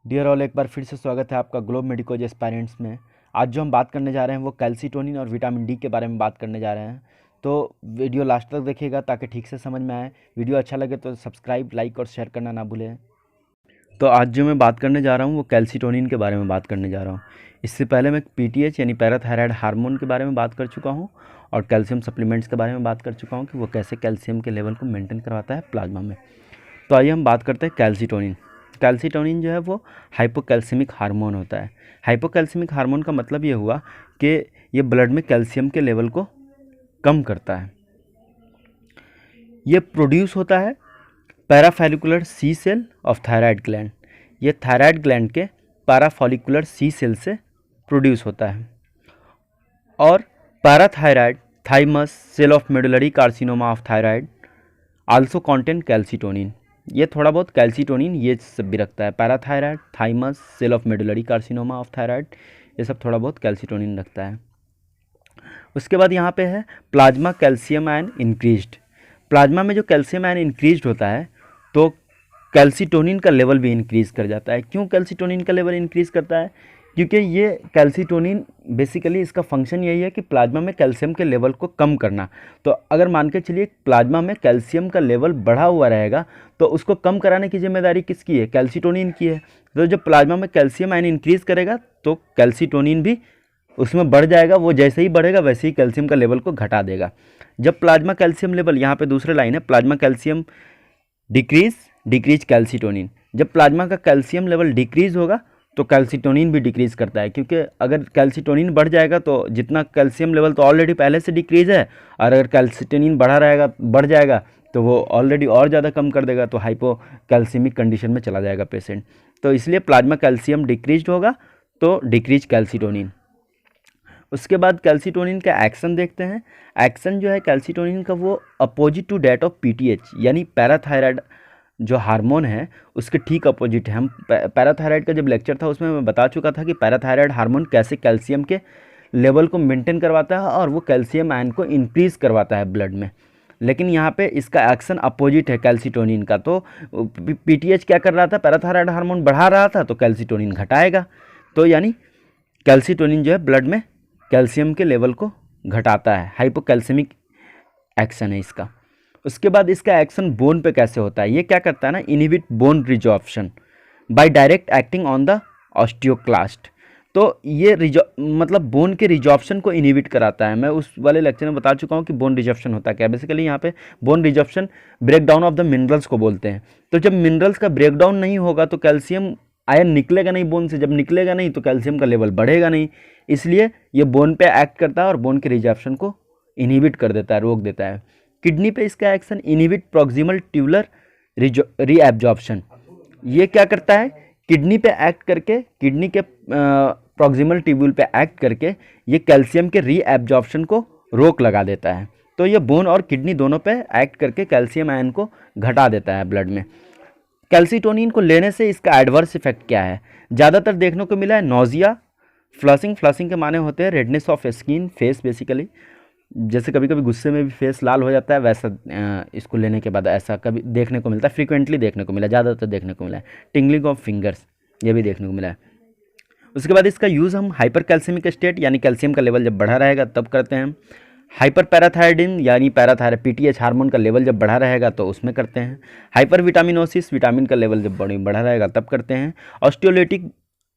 Dear all, एक बार फिर से स्वागत है आपका ग्लोब मेडिकोज एस्पायरेंट्स में। आज जो हम बात करने जा रहे हैं वो कैल्सीटोनिन और विटामिन डी के बारे में बात करने जा रहे हैं। तो वीडियो लास्ट तक देखिएगा ताकि ठीक से समझ में आए। वीडियो अच्छा लगे तो सब्सक्राइब, लाइक और शेयर करना ना भूलें। तो आज जो मैं बात करने जा रहा हूँ वो कैल्सीटोनिन के बारे में बात करने जा रहा हूँ। इससे पहले मैं पीटीएच यानी पैराथायराइड हार्मोन के बारे में बात कर चुका हूँ और कैल्शियम सप्लीमेंट्स के बारे में बात कर चुका हूँ कि वो कैसे कैल्शियम के लेवल को मेंटेन करवाता है प्लाज्मा में। तो आइए हम बात करते हैं कैल्सीटोनिन। कैल्सीटोनिन जो है वो हाइपोकैल्सीमिक हार्मोन होता है। हाइपोकैल्सीमिक हार्मोन का मतलब ये हुआ कि ये ब्लड में कैल्शियम के लेवल को कम करता है। ये प्रोड्यूस होता है parafollicular C cell of thyroid gland. ये थायराइड ग्लैंड के पैराफॉलिकुलर सी सेल से प्रोड्यूस होता है। और parathyroid thymus cell of medullary carcinoma of thyroid also contain calcitonin. ये थोड़ा बहुत कैल्सीटोनिन ये सब भी रखता है। Parathyroid, thymus, cell of medullary carcinoma of thyroid, ये सब थोड़ा बहुत कैल्सीटोनिन रखता है। उसके बाद यहाँ पे है plasma calcium ion increased. Plasma में जो कैल्शियम आयन इंक्रीज्ड होता है तो कैल्सीटोनिन का लेवल भी इंक्रीज़ कर जाता है। क्यों कैल्सीटोनिन का लेवल इंक्रीज़ करता है? क्योंकि ये कैल्सीटोनिन बेसिकली इसका फंक्शन यही है कि प्लाज्मा में कैल्शियम के लेवल को कम करना। तो अगर मान के चलिए प्लाज्मा में कैल्शियम का लेवल बढ़ा हुआ रहेगा तो उसको कम कराने की जिम्मेदारी किसकी है? कैल्सीटोनिन की है। तो जब प्लाज्मा में कैल्शियम आयन इंक्रीज़ करेगा तो कैल्सीटोनिन भी उसमें बढ़ जाएगा। वो जैसे ही बढ़ेगा वैसे ही कैल्शियम का लेवल को घटा देगा। जब प्लाज्मा कैल्शियम लेवल, यहाँ पे दूसरे लाइन है, प्लाज्मा कैल्शियम डिक्रीज कैल्सीटोनिन। जब प्लाज्मा का कैल्शियम लेवल डिक्रीज होगा तो कैल्सीटोनिन भी डिक्रीज करता है। क्योंकि अगर कैल्सीटोनिन बढ़ जाएगा तो जितना कैल्शियम लेवल तो ऑलरेडी पहले से डिक्रीज है, और अगर कैल्सीटोनिन बढ़ जाएगा तो वो ऑलरेडी और ज़्यादा कम कर देगा, तो हाइपोकैल्सीमिक कंडीशन में चला जाएगा पेशेंट। तो इसलिए प्लाज्मा कैल्शियम डिक्रीज होगा तो डिक्रीज कैल्सीटोनिन। उसके बाद कैल्सीटोनिन का एक्शन देखते हैं। एक्शन जो है कैल्सीटोनिन का वो opposite to that of PTH यानी पैराथायराइड जो हार्मोन है उसके ठीक अपोजिट है। हम पैराथायराइड का जब लेक्चर था उसमें मैं बता चुका था कि पैराथायराइड हार्मोन कैसे कैल्शियम के लेवल को मेंटेन करवाता है और वो कैल्शियम आयन को इंक्रीज़ करवाता है ब्लड में। लेकिन यहाँ पे इसका एक्शन अपोजिट है कैल्सीटोनिन का। तो पीटीएच क्या कर रहा था? पैराथायराइड हार्मोन बढ़ा रहा था तो कैल्सीटोनिन घटाएगा। तो यानी कैल्सीटोनिन जो है ब्लड में कैल्शियम के लेवल को घटाता है। हाइपोकैल्सीमिक एक्शन है इसका। उसके बाद इसका एक्शन बोन पे कैसे होता है? ये क्या करता है ना, inhibit bone resorption by direct acting on the osteoclast. तो ये मतलब बोन के रिजॉर्प्शन को इनहिबिट कराता है। मैं उस वाले लेक्चर में बता चुका हूँ कि बोन रिजॉर्प्शन होता क्या है। बेसिकली यहाँ पे bone resorption break down of the minerals को बोलते हैं। तो जब मिनरल्स का ब्रेक डाउन नहीं होगा तो कैल्शियम आयन निकलेगा नहीं बोन से। जब निकलेगा नहीं तो कैल्शियम का लेवल बढ़ेगा नहीं। इसलिए ये बोन पे एक्ट करता है और बोन के रिजॉर्प्शन को इनहिबिट कर देता है, रोक देता है। किडनी पे इसका action inhibit proximal tubular reabsorption. ये क्या करता है? किडनी पे एक्ट करके, किडनी के प्रॉक्सिमल ट्यूब्यूल पे एक्ट करके ये कैल्शियम के रीएब्जॉर्प्शन को रोक लगा देता है। तो ये बोन और किडनी दोनों पे एक्ट करके कैल्शियम आयन को घटा देता है ब्लड में। कैल्सीटोनिन को लेने से इसका एडवर्स इफेक्ट क्या है? ज़्यादातर देखने को मिला है नोजिया, फ्लशिंग। फ्लशिंग के माने होते हैं redness of skin, face basically. जैसे कभी कभी गुस्से में भी फेस लाल हो जाता है, वैसा इसको लेने के बाद ऐसा कभी देखने को मिलता है। फ्रीक्वेंटली देखने को मिला, ज़्यादातर देखने को मिला है। टिंगलिंग ऑफ फिंगर्स, ये भी देखने को मिला है। उसके बाद इसका यूज़ हम हाइपर कैल्सियमिक स्टेट यानी कैल्शियम का लेवल जब बढ़ा रहेगा तब करते हैं। हाइपर पैराथायरिडिन यानी पैराथायराइड पीटीएच हार्मोन का लेवल जब बढ़ा रहेगा तो उसमें करते हैं। हाइपर विटामिनोसिस, विटामिन का लेवल जब बढ़ा रहेगा तब करते हैं।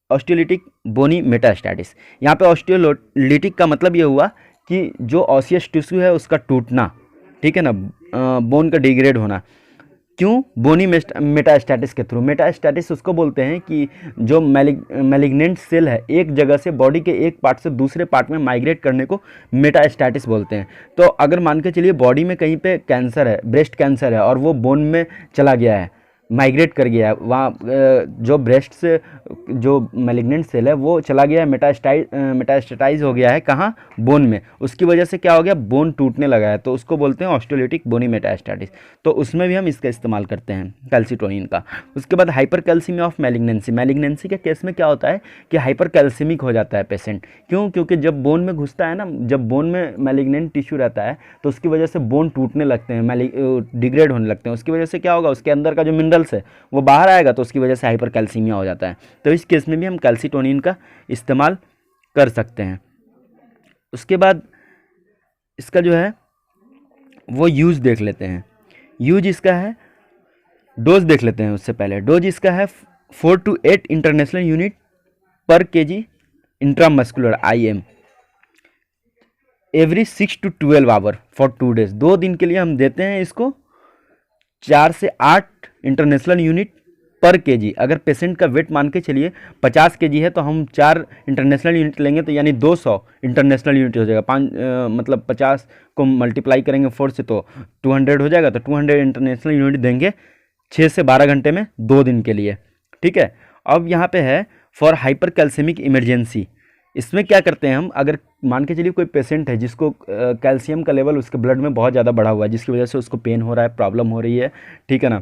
ऑस्टियोलिटिक बोनी मेटास्टैटिस, यहाँ पे ऑस्टियोलिटिक का मतलब ये हुआ कि जो ऑसियस टिश्यू है उसका टूटना, ठीक है ना, बोन का डिग्रेड होना। क्यों? बोनी मेटास्टैटिस के थ्रू। मेटास्टैटिस उसको बोलते हैं कि जो मैलिग्नेंट सेल है एक जगह से बॉडी के एक पार्ट से दूसरे पार्ट में माइग्रेट करने को मेटास्टैटिस बोलते हैं। तो अगर मान के चलिए बॉडी में कहीं पे कैंसर है, ब्रेस्ट कैंसर है, और वो बोन में चला गया है, माइग्रेट कर गया है, वहाँ जो ब्रेस्ट से जो मैलिग्नेंट सेल है वो चला गया, मेटास्टेटाइज हो गया है कहाँ, बोन में। उसकी वजह से क्या हो गया, बोन टूटने लगा है, तो उसको बोलते हैं ऑस्टियोलिटिक बोनी मेटास्टेटिस। तो उसमें भी हम इसका इस्तेमाल करते हैं कैल्सिटोनिन का। उसके बाद hyper calcaemia of malignancy. Malignancy के केस में क्या होता है कि हाइपर कैल्सीमिक हो जाता है पेशेंट। क्यों? क्योंकि जब बोन में घुसता है ना, जब बोन में मैलिग्नेंट टिश्यू रहता है तो उसकी वजह से बोन टूटने लगते हैं, डिग्रेड होने लगते हैं। उसकी वजह से क्या होगा, उसके अंदर का जो मिनरल्स है वो बाहर आएगा, तो उसकी वजह से हाइपर कैल्सीमिया हो जाता है। तो इस केस में भी हम कैल्सिटोनिन का इस्तेमाल कर सकते हैं। उसके बाद इसका जो है वो यूज़ देख लेते हैं। यूज इसका है, डोज देख लेते हैं उससे पहले। डोज इसका है 4 to 8 इंटरनेशनल यूनिट पर KG intramuscular IM every 6 to 12 hour for 2 days। 2 दिन के लिए हम देते हैं इसको 4 से 8 इंटरनेशनल यूनिट पर केजी। अगर पेशेंट का वेट मान के चलिए 50 केजी है तो हम 4 इंटरनेशनल यूनिट लेंगे तो यानी 200 इंटरनेशनल यूनिट हो जाएगा। मतलब 50 को मल्टीप्लाई करेंगे 4 से तो 200 हो जाएगा। तो 200 इंटरनेशनल यूनिट देंगे 6 से 12 घंटे में 2 दिन के लिए। ठीक है। अब यहाँ पे है फॉर हाइपर कैल्सीमिक इमरजेंसी। इसमें क्या करते हैं हम, अगर मान के चलिए कोई पेशेंट है जिसको कैल्शियम का लेवल उसके ब्लड में बहुत ज़्यादा बढ़ा हुआ है, जिसकी वजह से उसको पेन हो रहा है, प्रॉब्लम हो रही है, ठीक है ना,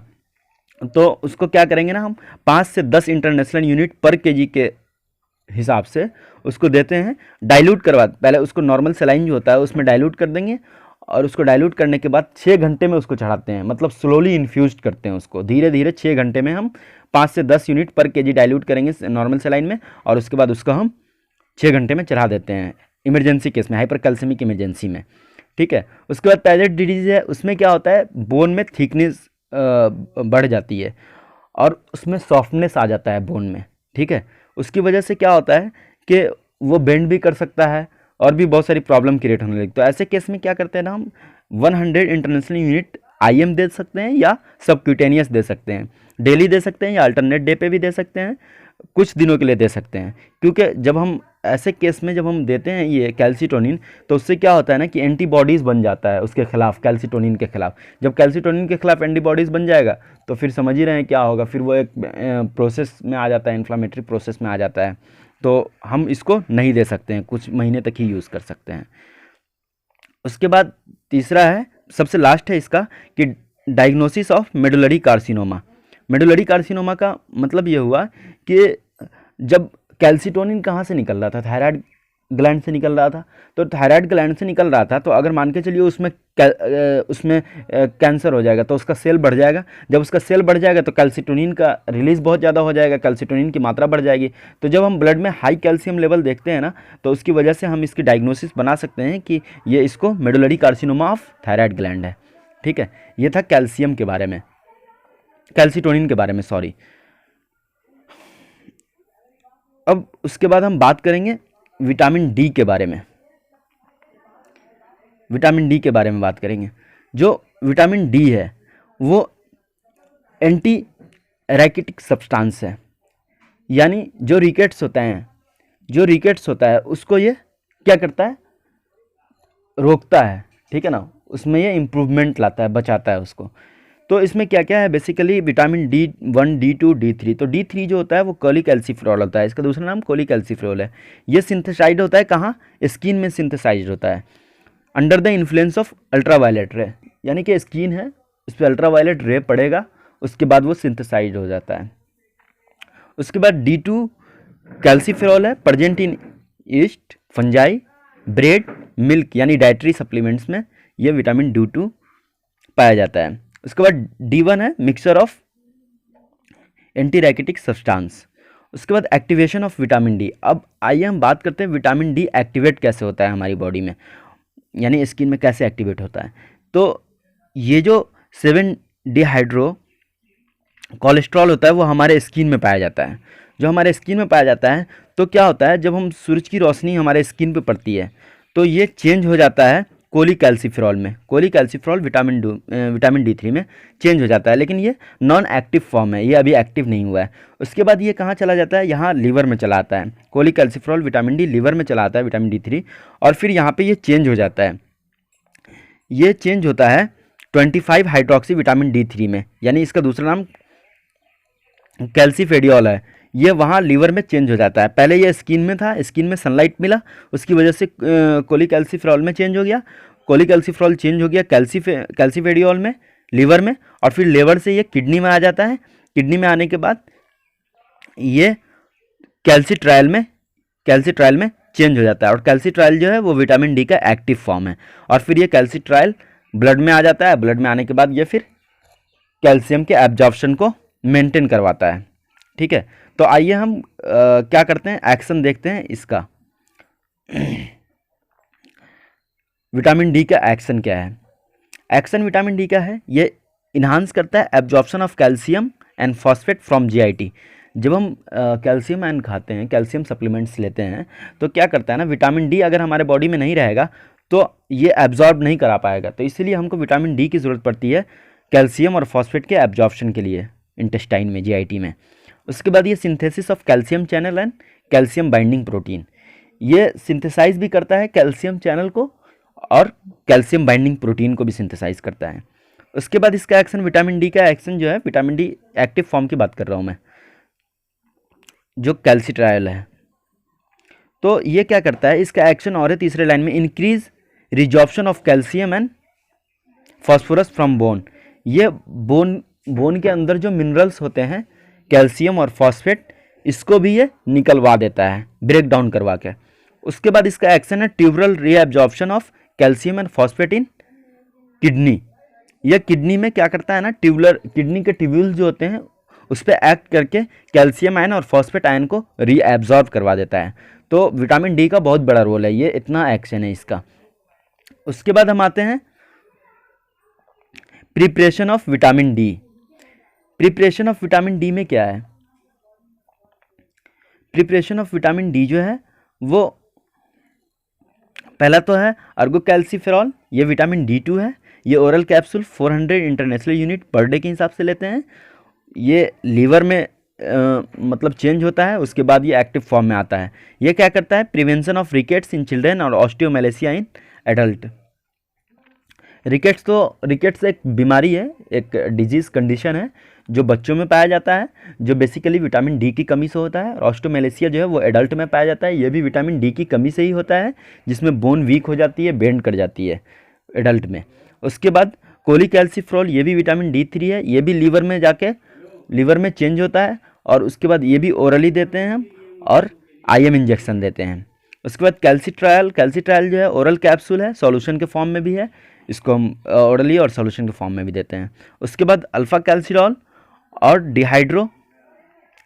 तो उसको क्या करेंगे ना, हम 5 से 10 इंटरनेशनल यूनिट पर केजी के हिसाब से उसको देते हैं। डाइल्यूट करवा, पहले उसको नॉर्मल सलाइन जो होता है उसमें डाइल्यूट कर देंगे, और उसको डाइल्यूट करने के बाद 6 घंटे में उसको चढ़ाते हैं। मतलब स्लोली इन्फ्यूज करते हैं उसको, धीरे धीरे 6 घंटे में हम 5 से 10 यूनिट पर केजी डाइल्यूट करेंगे नॉर्मल सलाइन में, और उसके बाद उसको हम 6 घंटे में चढ़ा देते हैं इमरजेंसी केस में, हाइपर कैल्सीमिक इमरजेंसी में। ठीक है। उसके बाद पैजेट डिजीज है, उसमें क्या होता है, बोन में थिकनेस बढ़ जाती है और उसमें सॉफ्टनेस आ जाता है बोन में। ठीक है। उसकी वजह से क्या होता है कि वो बेंड भी कर सकता है और भी बहुत सारी प्रॉब्लम क्रिएट होने लगती। तो ऐसे केस में क्या करते हैं ना, हम 100 इंटरनेशनल यूनिट IM दे सकते हैं या सबक्यूटेनियस दे सकते हैं। डेली दे सकते हैं या अल्टरनेट डे पे भी दे सकते हैं, कुछ दिनों के लिए दे सकते हैं। क्योंकि जब हम ऐसे केस में जब हम देते हैं ये कैल्सिटोनिन, तो उससे क्या होता है ना कि एंटीबॉडीज़ बन जाता है उसके खिलाफ, कैल्सिटोनिन के खिलाफ। जब कैल्सिटोनिन के खिलाफ एंटीबॉडीज़ बन जाएगा तो फिर समझ ही रहे हैं क्या होगा, फिर वो एक प्रोसेस में आ जाता है, इन्फ्लामेटरी प्रोसेस में आ जाता है। तो हम इसको नहीं दे सकते हैं, कुछ महीने तक ही यूज़ कर सकते हैं। उसके बाद तीसरा है, सबसे लास्ट है इसका, कि diagnosis of medullary carcinoma. Medullary carcinoma का मतलब ये हुआ कि जब कैल्सिटोनिन कहाँ से निकल रहा था, थायराइड ग्लैंड से निकल रहा था। तो थायराइड ग्लैंड से निकल रहा था, तो अगर मान के चलिए उसमें कैंसर हो जाएगा तो उसका सेल बढ़ जाएगा। जब उसका सेल बढ़ जाएगा तो कैल्सिटोनिन का रिलीज़ बहुत ज़्यादा हो जाएगा, कैल्सिटोनिन की मात्रा बढ़ जाएगी। तो जब हम ब्लड में हाई कैल्शियम लेवल देखते हैं ना, तो उसकी वजह से हम इसकी डायग्नोसिस बना सकते हैं कि ये इसको medullary carcinoma of thyroid gland है। ठीक है। ये था कैल्शियम के बारे में, कैल्सिटोनिन के बारे में, सॉरी। अब उसके बाद हम बात करेंगे विटामिन डी के बारे में। विटामिन डी के बारे में बात करेंगे। जो विटामिन डी है वो एंटी रैकेटिक सब्सटेंस है, यानी जो रिकेट्स होता है उसको ये क्या करता है, रोकता है। ठीक है ना, उसमें ये इम्प्रूवमेंट लाता है, बचाता है उसको। तो इसमें क्या क्या है, basically vitamin D1, D2, D3। तो D3 जो होता है वो कोलिकैल्सिफेरॉल होता है, इसका दूसरा नाम कोलिकैल्सिफेरॉल है। ये सिंथेसाइड होता है कहाँ, स्किन में सिंथेसाइज होता है under the influence of ultraviolet रे, यानी कि स्किन है उस पर अल्ट्रावायलेट रे पड़ेगा, उसके बाद वो सिंथेसाइज हो जाता है। उसके बाद D2 कैल्सिफेरॉल है, present in east, fungi, bread, milk यानी डाइटरी सप्लीमेंट्स में ये विटामिन D2 पाया जाता है। उसके बाद D1 है मिक्सचर ऑफ एंटी रैकेटिक सब्सटेंस। उसके बाद एक्टिवेशन ऑफ विटामिन डी। अब आइए हम बात करते हैं विटामिन डी एक्टिवेट कैसे होता है हमारी बॉडी में, यानी स्किन में कैसे एक्टिवेट होता है। तो ये जो 7 डिहाइड्रो कोलेस्ट्रॉल होता है वो हमारे स्किन में पाया जाता है। जो हमारे स्किन में पाया जाता है तो क्या होता है, जब हम सूरज की रोशनी हमारे स्किन पे पड़ती है तो ये चेंज हो जाता है कोलिकैल्सिफेरॉल में। कोलिकैल्सिफेरॉल विटामिन D3 में चेंज हो जाता है, लेकिन ये नॉन एक्टिव फॉर्म है, ये अभी एक्टिव नहीं हुआ है। उसके बाद ये कहाँ चला जाता है, यहाँ लीवर में चला आता है। कोलिकैल्सिफेरॉल विटामिन डी लीवर में चला आता है, विटामिन D3, और फिर यहाँ पे ये चेंज हो जाता है। ये चेंज होता है 25 हाइड्रोक्सी विटामिन D3 में, यानी इसका दूसरा नाम कैल्सिफेडियोल है। ये वहाँ लीवर में चेंज हो जाता है। पहले ये स्किन में था, स्किन में सनलाइट मिला, उसकी वजह से कोलिकैल्सिफेरॉल में चेंज हो गया, कोलिकैल्सिफेरॉल चेंज हो गया कैल्सिफेडियोल में, लीवर में, और फिर लीवर से ये किडनी में आ जाता है। किडनी में आने के बाद ये कैल्सिट्रायल में चेंज हो जाता है, और कैल्सिट्रायल जो है वो विटामिन डी का एक्टिव फॉर्म है। और फिर ये कैल्सिट्रायल ब्लड में आ जाता है, ब्लड में आने के बाद ये फिर कैल्शियम के एब्जॉर्प्शन को मेंटेन करवाता है। ठीक है, तो आइए हम क्या करते हैं, एक्शन देखते हैं इसका। विटामिन डी का एक्शन क्या है? एक्शन विटामिन डी का है, ये इन्हांस करता है absorption of calcium and phosphate from GIT. जब हम कैल्शियम आयन खाते हैं, कैल्शियम सप्लीमेंट्स लेते हैं, तो क्या करता है ना, विटामिन डी अगर हमारे बॉडी में नहीं रहेगा तो ये एब्जॉर्ब नहीं करा पाएगा। तो इसीलिए हमको विटामिन डी की ज़रूरत पड़ती है कैल्शियम और फॉस्फेट के एब्जॉर्प्शन के लिए इंटेस्टाइन में, जीआईटी में। उसके बाद ये synthesis of calcium channel and calcium binding protein, ये सिंथेसाइज भी करता है कैल्शियम चैनल को और कैल्शियम बाइंडिंग प्रोटीन को भी सिंथेसाइज करता है। उसके बाद इसका एक्शन, विटामिन डी का एक्शन जो है, विटामिन डी एक्टिव फॉर्म की बात कर रहा हूँ मैं, जो कैल्सिट्रायल है, तो ये क्या करता है, इसका एक्शन और है तीसरे लाइन में, increase resorption of calcium and phosphorus from bone. ये बोन के अंदर जो मिनरल्स होते हैं, कैल्शियम और फॉस्फेट, इसको भी ये निकलवा देता है, ब्रेक डाउन करवा के। उसके बाद इसका एक्शन है tuberal reabsorption of calcium and phosphate in kidney. यह किडनी में क्या करता है ना, किडनी के ट्यूब्यूल जो होते हैं उस पर एक्ट करके कैल्शियम आयन और फॉस्फेट आयन को रीएब्जॉर्ब करवा देता है। तो विटामिन डी का बहुत बड़ा रोल है, ये इतना एक्शन है इसका। उसके बाद हम आते हैं preparation of vitamin D. Preparation of vitamin D में क्या है, प्रिपरेशन ऑफ विटामिन डी जो है वो पहला तो है अर्गोकैल्सिफेरॉल, ये विटामिन D2 है। ये oral capsule 400 international unit per day के हिसाब से लेते हैं। ये लीवर में मतलब चेंज होता है, उसके बाद ये एक्टिव फॉर्म में आता है। ये क्या करता है, prevention of rickets in children और ऑस्टियोमेलेसिया इन एडल्ट। रिकेट्स एक बीमारी है, एक डिजीज़ कंडीशन है जो बच्चों में पाया जाता है, जो बेसिकली विटामिन डी की कमी से होता है। और ऑस्टियोमेलेसिया जो है वो एडल्ट में पाया जाता है, ये भी विटामिन डी की कमी से ही होता है, जिसमें बोन वीक हो जाती है, बेंड कर जाती है एडल्ट में। उसके बाद कोलिकैल्सिफेरॉल, ये भी विटामिन D3 है, ये भी लीवर में जाके लीवर में चेंज होता है, और उसके बाद ये भी ओरली देते हैं हम, और IM इंजेक्शन देते हैं। उसके बाद कैल्सिट्रायल जो है ओरल कैप्सूल है, सॉल्यूशन के फॉर्म में भी है, इसको हम ओरली और सॉल्यूशन के फॉर्म में भी देते हैं। उसके बाद अल्फा कैल्सिडॉल और डिहाइड्रो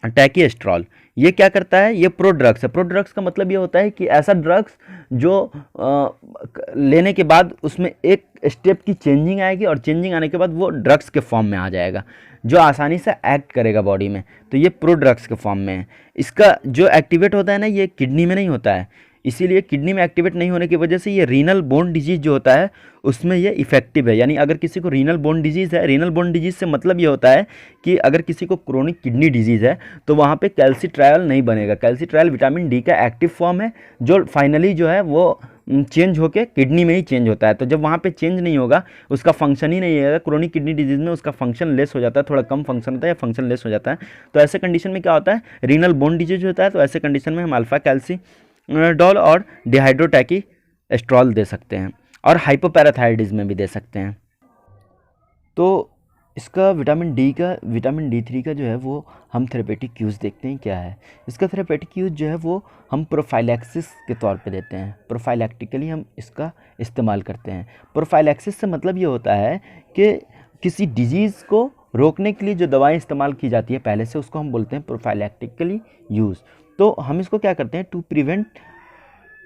टैकीएस्ट्रॉल, ये क्या करता है, ये प्रोड्रग्स है। प्रोड्रग्स का मतलब ये होता है कि ऐसा ड्रग्स जो लेने के बाद उसमें एक स्टेप की चेंजिंग आएगी, और चेंजिंग आने के बाद वो ड्रग्स के फॉर्म में आ जाएगा, जो आसानी से एक्ट करेगा बॉडी में। तो ये प्रोड्रग्स के फॉर्म में है। इसका जो एक्टिवेट होता है ना, ये किडनी में नहीं होता है, इसीलिए किडनी में एक्टिवेट नहीं होने की वजह से ये रीनल बोन डिजीज़ जो होता है उसमें ये इफेक्टिव है। यानी अगर किसी को रीनल बोन डिजीज़ है, रीनल बोन डिजीज़ से मतलब ये होता है कि अगर किसी को क्रोनिक किडनी डिजीज़ है तो वहाँ पे कैल्सिट्रायल नहीं बनेगा। कैल्सिट्रायल विटामिन डी का एक्टिव फॉर्म है, जो फाइनली जो है वो चेंज होके किडनी में ही चेंज होता है। तो जब वहाँ पे चेंज नहीं होगा, उसका फंक्शन ही नहीं होगा, क्रोनिक किडनी डिजीज़ में उसका फंक्शन लेस हो जाता है, थोड़ा कम फंक्शन होता है या फंक्शन लेस हो जाता है। तो ऐसे कंडीशन में क्या होता है, रीनल बोन डिजीज होता है, तो ऐसे कंडीशन में हम अल्फा कैल्सिडॉल और डिहाइड्रोटैकी एस्ट्रॉल दे सकते हैं, और हाइपोपैराथायरिडिज्म में भी दे सकते हैं। तो इसका विटामिन D3 का जो है वो हम थेरेपेटिक यूज़ देखते हैं क्या है। इसका थेरेपेटिक यूज़ जो है वो हम प्रोफाइलैक्सिस के तौर पे देते हैं, प्रोफाइलैक्टिकली हम इसका इस्तेमाल करते हैं। प्रोफाइलैक्सिस से मतलब ये होता है कि किसी डिजीज़ को रोकने के लिए जो दवाएं इस्तेमाल की जाती है पहले से, उसको हम बोलते हैं प्रोफाइलैक्टिकली यूज़। तो हम इसको क्या करते हैं, to prevent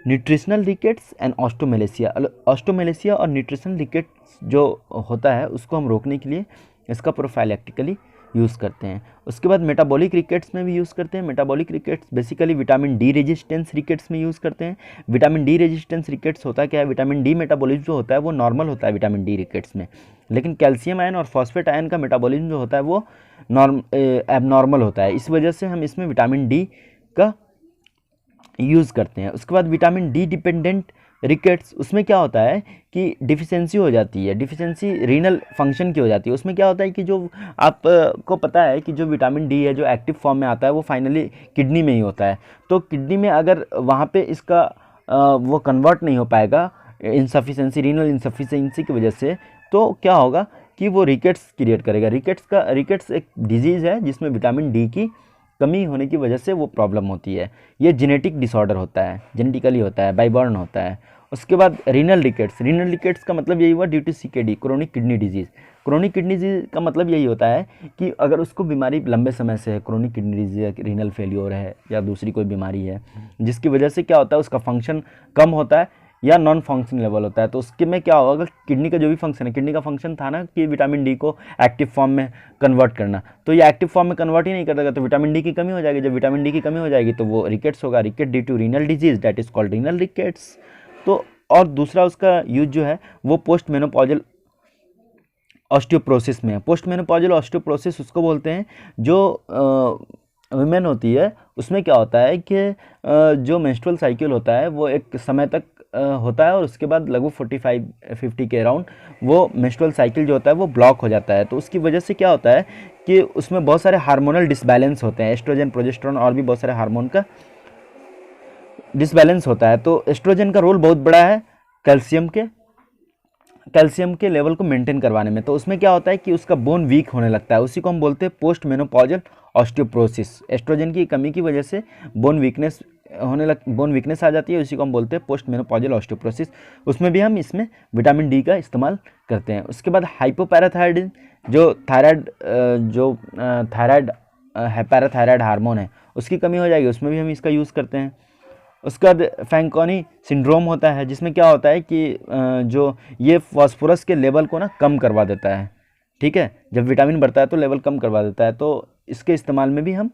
nutritional rickets and osteomalacia और न्यूट्रिशनल रिकेट्स जो होता है उसको हम रोकने के लिए इसका प्रोफाइलैक्टिकली यूज़ करते हैं। उसके बाद मेटाबॉलिक रिकेट्स में भी यूज़ करते हैं। Metabolic rickets basically vitamin D resistance rickets में यूज़ करते हैं। विटामिन डी रेजिस्टेंस रिकेट्स होता क्या है, विटामिन डी मेटाबॉलिज्म जो होता है वो नॉर्मल होता है विटामिन डी रिकेट्स में, लेकिन कैल्शियम आयन और फॉस्फेट आयन का मेटाबॉलिज्म जो होता है वो एबनॉर्मल होता है। इस वजह से हम इसमें विटामिन डी का यूज़ करते हैं। उसके बाद विटामिन डी डिपेंडेंट रिकेट्स, उसमें क्या होता है कि डिफिशेंसी हो जाती है, डिफिशेंसी रीनल फंक्शन की हो जाती है। उसमें क्या होता है कि जो आप को पता है कि जो विटामिन डी है जो एक्टिव फॉर्म में आता है वो फाइनली किडनी में ही होता है। तो किडनी में अगर वहाँ पे इसका वो कन्वर्ट नहीं हो पाएगा इनसफिशेंसी, रीनल इनसफिशेंसी की वजह से, तो क्या होगा कि वो रिकेट्स क्रिएट करेगा। रिकेट्स एक डिजीज़ है जिसमें विटामिन डी की कमी होने की वजह से वो प्रॉब्लम होती है। ये जेनेटिक डिसऑर्डर होता है, जेनेटिकली होता है, बाई बर्न होता है। उसके बाद रीनल रिकेट्स का मतलब यही हुआ due to CKD, chronic kidney disease. Chronic kidney disease का मतलब यही होता है कि अगर उसको बीमारी लंबे समय से है, क्रोनिक किडनी डिजीज़ है, रीनल फेलियोर है या दूसरी कोई बीमारी है, जिसकी वजह से क्या होता है उसका फंक्शन कम होता है या नॉन फंक्शन लेवल होता है। तो उसके में क्या होगा, किडनी का जो भी फंक्शन है, किडनी का फंक्शन था ना कि विटामिन डी को एक्टिव फॉर्म में कन्वर्ट करना, तो ये एक्टिव फॉर्म में कन्वर्ट ही नहीं करेगा तो विटामिन डी की कमी हो जाएगी। जब विटामिन डी की कमी हो जाएगी तो वो रिकेट्स होगा, ricket due to renal disease, that is called renal rickets. तो और दूसरा उसका यूज जो है वो पोस्ट मेनोपॉजल ऑस्टियोप्रोसिस में है। पोस्ट मेनोपॉजल ऑस्टियोप्रोसिस उसको बोलते हैं जो वुमेन होती है, उसमें क्या होता है कि जो मेंस्ट्रुअल साइकिल होता है वो एक समय तक होता है और उसके बाद लगभग 45-50 के अराउंड वो मेंस्ट्रुअल साइकिल जो होता है वो ब्लॉक हो जाता है। तो उसकी वजह से क्या होता है कि उसमें बहुत सारे हार्मोनल डिसबैलेंस होते हैं, एस्ट्रोजन, प्रोजेस्टेरोन और भी बहुत सारे हार्मोन का डिसबैलेंस होता है। तो एस्ट्रोजन का रोल बहुत बड़ा है कैल्शियम के लेवल को मेंटेन करवाने में। तो उसमें क्या होता है कि उसका बोन वीक होने लगता है, उसी को हम बोलते हैं पोस्ट मेनोपॉजल ऑस्टियोप्रोसिस। एस्ट्रोजन की कमी की वजह से बोन वीकनेस आ जाती है, उसी को हम बोलते हैं पोस्ट मेनोपॉजल ऑस्टियोप्रोसिस। उसमें भी हम इसमें विटामिन डी का इस्तेमाल करते हैं। उसके बाद हाइपोपैराथायरॉयडिज्म, जो थायराइड पैराथायराइड हार्मोन है उसकी कमी हो जाएगी, उसमें भी हम इसका यूज़ करते हैं। उसके बाद फैंकोनी सिंड्रोम होता है जिसमें क्या होता है कि जो ये फास्फोरस के लेवल को ना कम करवा देता है। ठीक है, जब विटामिन बढ़ता है तो लेवल कम करवा देता है। तो इसके इस्तेमाल में भी हम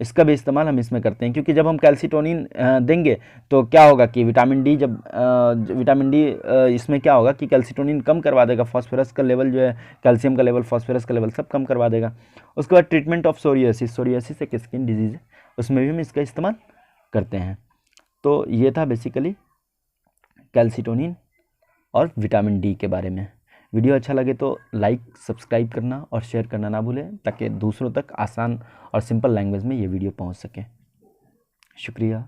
इसका भी इस्तेमाल हम इसमें करते हैं, क्योंकि जब हम कैल्सीटोनिन देंगे तो क्या होगा कि विटामिन डी इसमें क्या होगा कि कैल्सीटोनिन कम करवा देगा, फास्फोरस का लेवल जो है, कैल्शियम का लेवल, फास्फोरस का लेवल सब कम करवा देगा। उसके बाद ट्रीटमेंट ऑफ सोरियासिस एक स्किन डिजीज़ है, उसमें भी हम इसका इस्तेमाल करते हैं। तो ये था बेसिकली कैल्सीटोनिन और विटामिन डी के बारे में। वीडियो अच्छा लगे तो लाइक, सब्सक्राइब करना और शेयर करना ना भूलें, ताकि दूसरों तक आसान और सिंपल लैंग्वेज में ये वीडियो पहुंच सके। शुक्रिया।